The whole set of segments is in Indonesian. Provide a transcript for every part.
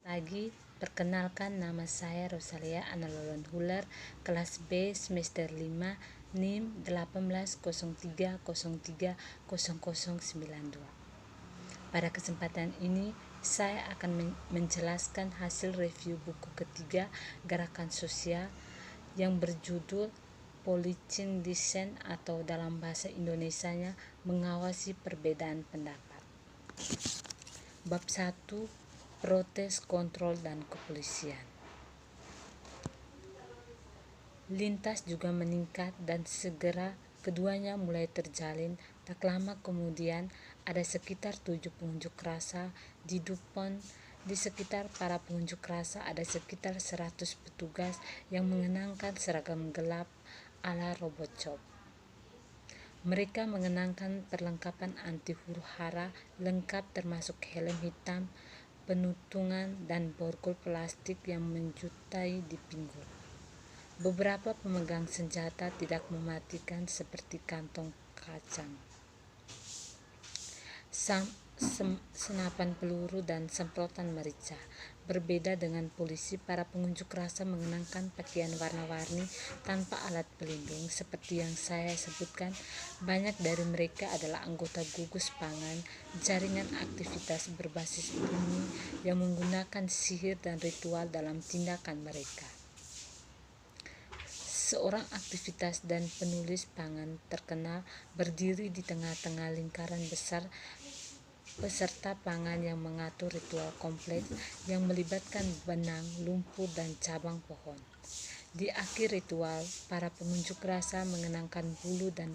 Lagi, perkenalkan nama saya Rosalia Analolon Huller, kelas B semester 5, NIM 1803030092. Pada kesempatan ini, saya akan menjelaskan hasil review buku ketiga Gerakan Sosial yang berjudul Policing Dissent atau dalam bahasa Indonesianya Mengawasi Perbedaan Pendapat. Bab 1, Protes, Kontrol, dan Kepolisian. Lintas juga meningkat dan segera keduanya mulai terjalin. Tak lama kemudian ada sekitar 7 pengunjuk rasa di DuPont. Di sekitar para pengunjuk rasa ada sekitar 100 petugas yang mengenakan seragam gelap ala Robocop. Mereka mengenakan perlengkapan anti huru-hara lengkap termasuk helm hitam, penutungan, dan borgol plastik yang menjutai di pinggul. Beberapa pemegang senjata tidak mematikan seperti kantong kacang, senapan peluru, dan semprotan merica. Berbeda dengan polisi, para pengunjuk rasa mengenakan pakaian warna-warni tanpa alat pelindung. Seperti yang saya sebutkan, banyak dari mereka adalah anggota gugus pangan, jaringan aktivitas berbasis bumi yang menggunakan sihir dan ritual dalam tindakan mereka. Seorang aktivitas dan penulis pangan terkenal berdiri di tengah-tengah lingkaran besar peserta pangan yang mengatur ritual kompleks yang melibatkan benang, lumpur, dan cabang pohon. Di akhir ritual, para pengunjuk rasa mengenakan bulu dan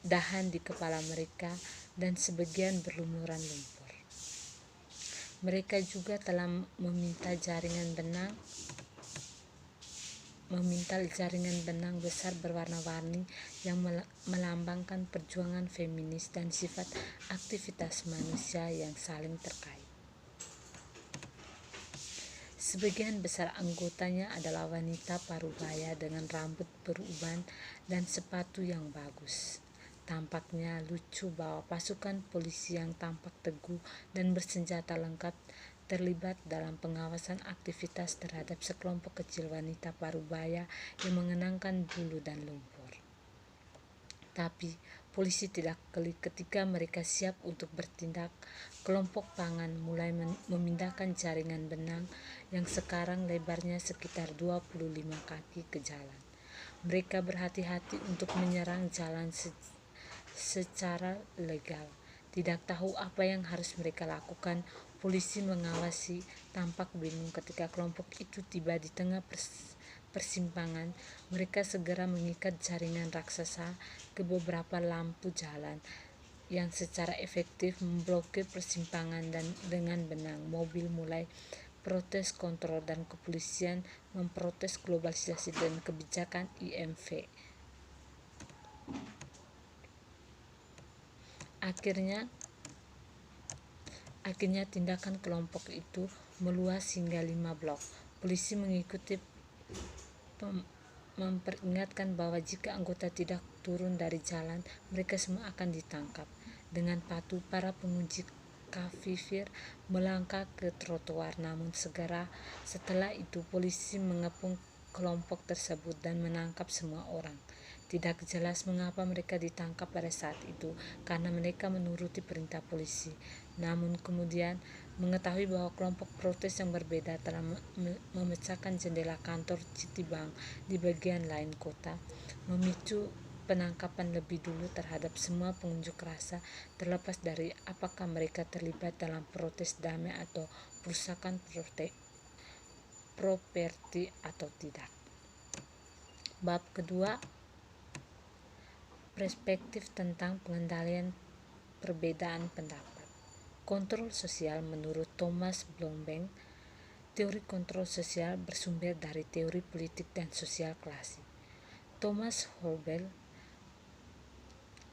dahan di kepala mereka dan sebagian berlumuran lumpur. Mereka juga telah meminta jaringan benang besar berwarna-warni yang melambangkan perjuangan feminis dan sifat aktivitas manusia yang saling terkait. Sebagian besar anggotanya adalah wanita parubaya dengan rambut beruban dan sepatu yang bagus. Tampaknya lucu bahwa pasukan polisi yang tampak teguh dan bersenjata lengkap terlibat dalam pengawasan aktivitas terhadap sekelompok kecil wanita parubaya yang mengenakan bulu dan lumpur. Tapi polisi tidak geli ketika mereka siap untuk bertindak. Kelompok pangan mulai memindahkan jaringan benang yang sekarang lebarnya sekitar 25 kaki ke jalan. Mereka berhati-hati untuk menyerang jalan secara legal. Tidak tahu apa yang harus mereka lakukan, polisi mengawasi tampak bingung ketika kelompok itu tiba di tengah persimpangan. Mereka segera mengikat jaringan raksasa ke beberapa lampu jalan yang secara efektif memblokir persimpangan, dan dengan benang mobil mulai protes, kontrol, dan kepolisian memprotes globalisasi dan kebijakan IMF. Akhirnya tindakan kelompok itu meluas hingga 5 blok. Polisi mengikuti memperingatkan bahwa jika anggota tidak turun dari jalan, mereka semua akan ditangkap. Dengan patuh, para pengunjuk kafir melangkah ke trotoar, namun segera setelah itu polisi mengepung kelompok tersebut dan menangkap semua orang. Tidak jelas mengapa mereka ditangkap pada saat itu, karena mereka menuruti perintah polisi. Namun kemudian mengetahui bahwa kelompok protes yang berbeda telah memecahkan jendela kantor Citibank di bagian lain kota, memicu penangkapan lebih dulu terhadap semua pengunjuk rasa, terlepas dari apakah mereka terlibat dalam protes damai atau perusakan properti atau tidak. Bab kedua, perspektif tentang pengendalian perbedaan pendapat. Kontrol sosial menurut Thomas Blomberg. Teori kontrol sosial bersumber dari teori politik dan sosial klasik. Thomas Hobbes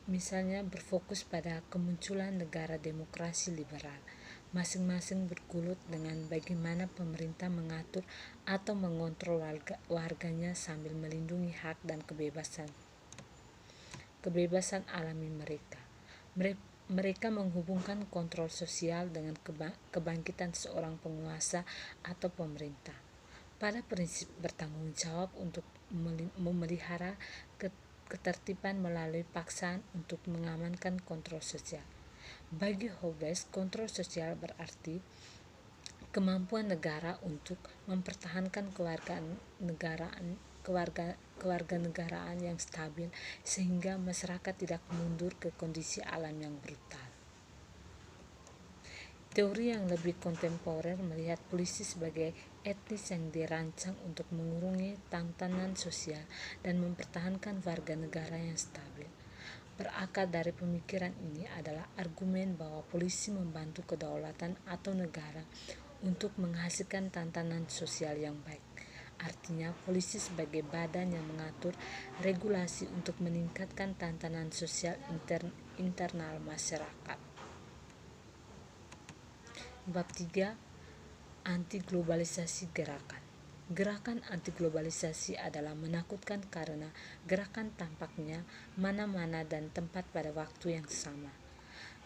misalnya berfokus pada kemunculan negara demokrasi liberal, masing-masing bergulut dengan bagaimana pemerintah mengatur atau mengontrol warganya sambil melindungi hak dan kebebasan alami mereka. Mereka menghubungkan kontrol sosial dengan kebangkitan seorang penguasa atau pemerintah pada prinsip bertanggung jawab untuk memelihara ketertiban melalui paksaan untuk mengamankan kontrol sosial. Bagi Hobbes, kontrol sosial berarti kemampuan negara untuk mempertahankan kewarganegaraan yang stabil sehingga masyarakat tidak mundur ke kondisi alam yang brutal. Teori yang lebih kontemporer melihat polisi sebagai etnis yang dirancang untuk mengurungi tantangan sosial dan mempertahankan warga negara yang stabil. Berakar dari pemikiran ini adalah argumen bahwa polisi membantu kedaulatan atau negara untuk menghasilkan tatanan sosial yang baik. Artinya, polisi sebagai badan yang mengatur regulasi untuk meningkatkan tatanan sosial internal masyarakat. Bab 3. Anti-globalisasi gerakan. Gerakan anti-globalisasi adalah menakutkan karena gerakan tampaknya mana-mana dan tempat pada waktu yang sama.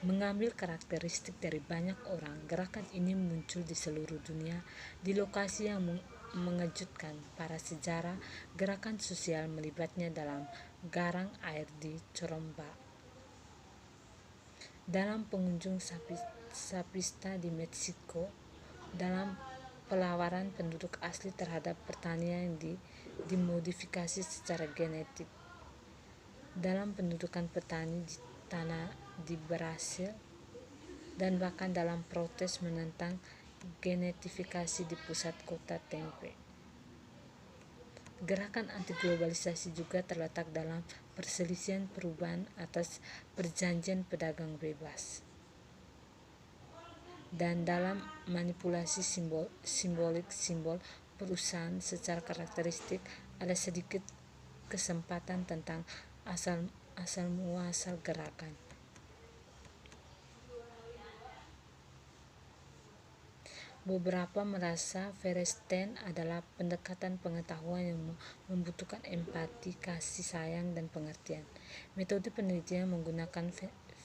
Mengambil karakteristik dari banyak orang, gerakan ini muncul di seluruh dunia di lokasi yang mengejutkan. Para sejarah gerakan sosial melibatnya dalam garang air di Coromba, dalam pengunjung Sapista di Meksiko, dalam pelawaran penduduk asli terhadap pertanian yang dimodifikasi secara genetik, dalam pendudukan petani di tanah di Brasil, dan bahkan dalam protes menentang genetifikasi di pusat kota Tempe. Gerakan anti-globalisasi juga terletak dalam perselisihan perubahan atas perjanjian pedagang bebas dan dalam manipulasi simbolik simbol perusahaan. Secara karakteristik ada sedikit kesempatan tentang asal muasal gerakan. Beberapa merasa Feuerstein adalah pendekatan pengetahuan yang membutuhkan empati, kasih sayang, dan pengertian. Metode penelitian menggunakan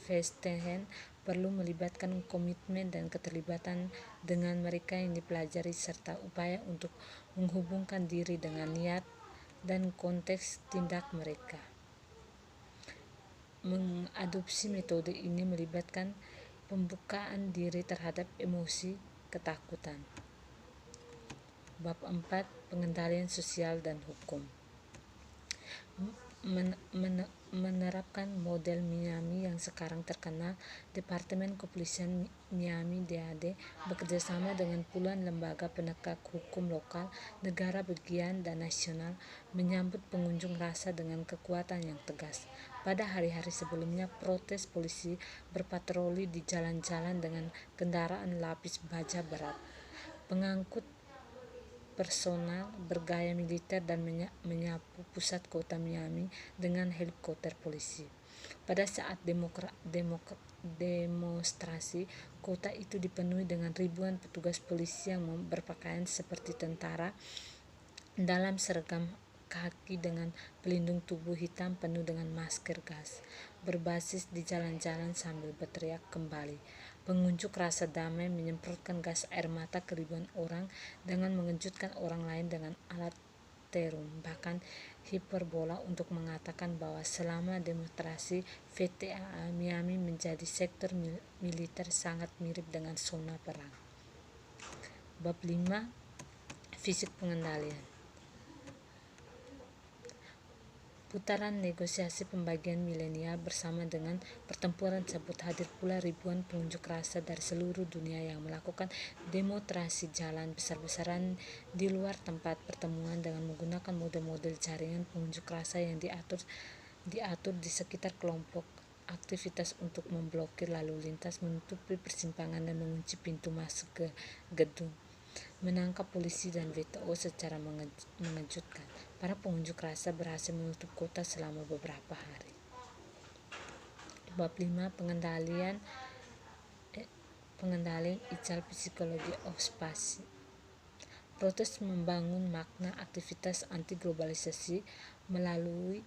Feuerstein perlu melibatkan komitmen dan keterlibatan dengan mereka yang dipelajari serta upaya untuk menghubungkan diri dengan niat dan konteks tindak mereka. Mengadopsi metode ini melibatkan pembukaan diri terhadap emosi ketakutan. Bab 4. Pengendalian sosial dan hukum. Menerapkan model Miami yang sekarang terkenal, Departemen Kepolisian Miami (DAD) bekerjasama dengan puluhan lembaga penegak hukum lokal, negara bagian, dan nasional menyambut pengunjuk rasa dengan kekuatan yang tegas. Pada hari-hari sebelumnya, protes polisi berpatroli di jalan-jalan dengan kendaraan lapis baja berat, pengangkut personal bergaya militer, dan menyapu pusat kota Miami dengan helikopter polisi. Pada saat demonstrasi, kota itu dipenuhi dengan ribuan petugas polisi yang berpakaian seperti tentara dalam seragam kaki dengan pelindung tubuh hitam penuh dengan masker gas, berbasis di jalan-jalan sambil berteriak kembali. Pengunjuk rasa damai menyemprotkan gas air mata ke ribuan orang dengan mengejutkan orang lain dengan alat terum, bahkan hiperbola, untuk mengatakan bahwa selama demonstrasi VTA Miami menjadi sektor militer sangat mirip dengan zona perang. Bab 5. Fisik pengendalian. Putaran negosiasi pembagian milenial bersama dengan pertempuran tersebut hadir pula ribuan pengunjuk rasa dari seluruh dunia yang melakukan demonstrasi jalan besar-besaran di luar tempat pertemuan dengan menggunakan model-model jaringan pengunjuk rasa yang diatur di sekitar kelompok aktivitas untuk memblokir lalu lintas, menutupi persimpangan, dan mengunci pintu masuk ke gedung, menangkap polisi dan WTO secara mengejutkan. Para pengunjuk rasa berhasil menutup kota selama beberapa hari. Bab 5. Pengendalian ical psikologi ospasi. Protes membangun makna aktivitas anti-globalisasi melalui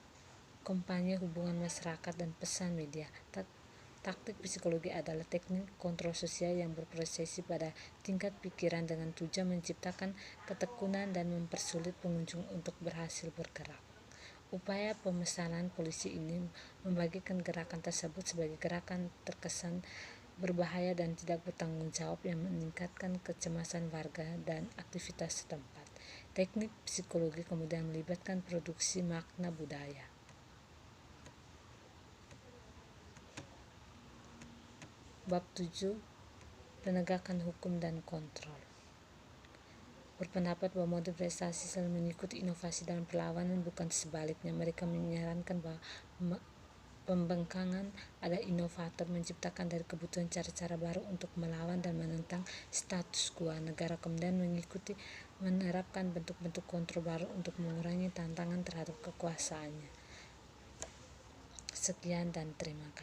kampanye hubungan masyarakat dan pesan media. Taktik psikologi adalah teknik kontrol sosial yang berproses pada tingkat pikiran dengan tujuan menciptakan ketekunan dan mempersulit pengunjung untuk berhasil bergerak. Upaya pemesanan polisi ini membagikan gerakan tersebut sebagai gerakan terkesan berbahaya dan tidak bertanggung jawab yang meningkatkan kecemasan warga dan aktivitas setempat. Teknik psikologi kemudian melibatkan produksi makna budaya. Bab 7. Penegakan hukum dan kontrol. Berpendapat bahwa model prestasi selalu mengikuti inovasi dan perlawanan, bukan sebaliknya. Mereka menyarankan bahwa pembangkangan ada inovator menciptakan dari kebutuhan cara-cara baru untuk melawan dan menentang status quo. Negara kemudian mengikuti menerapkan bentuk-bentuk kontrol baru untuk mengurangi tantangan terhadap kekuasaannya. Sekian dan terima kasih.